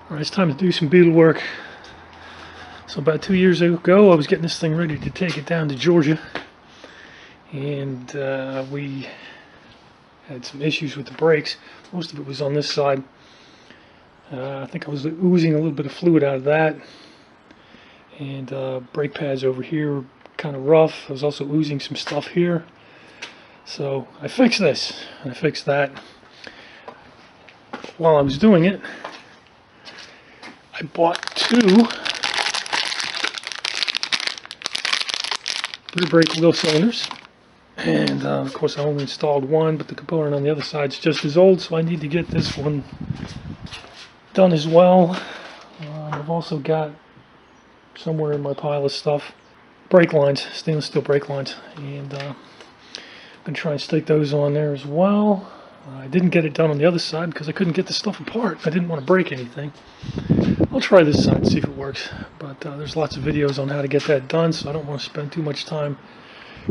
Alright, it's time to do some beetle work. So about 2 years ago, I was getting this thing ready to take it down to Georgia, and we had some issues with the brakes. Most of it was on this side. I think I was oozing a little bit of fluid out of that, and brake pads over here were kind of rough. I was also oozing some stuff here. So I fixed this, and I fixed that. While I was doing it, I bought two rear brake wheel cylinders, and of course I only installed one, but the component on the other side is just as old, so I need to get this one done as well. I've also got somewhere in my pile of stuff brake lines, stainless steel brake lines, and I'm going to try and stick those on there as well. I didn't get it done on the other side because I couldn't get the stuff apart. I didn't want to break anything. I'll try this side and see if it works, but there's lots of videos on how to get that done, so I don't want to spend too much time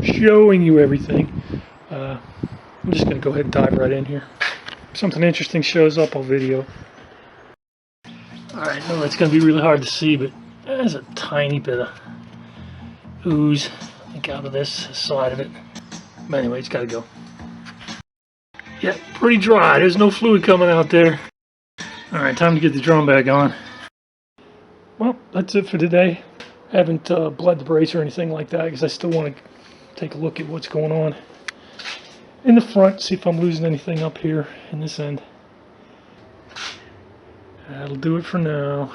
showing you everything. I'm just going to go ahead and dive right in here. If something interesting shows up, I'll video. Alright, no, it's going to be really hard to see, but there's a tiny bit of ooze, I think, out of this side of it. But anyway, it's got to go. Yeah, pretty dry. There's no fluid coming out there. Alright, time to get the drum back on. Well, that's it for today. I haven't bled the brace or anything like that because I still want to take a look at what's going on in the front, see if I'm losing anything up here in this end. That'll do it for now.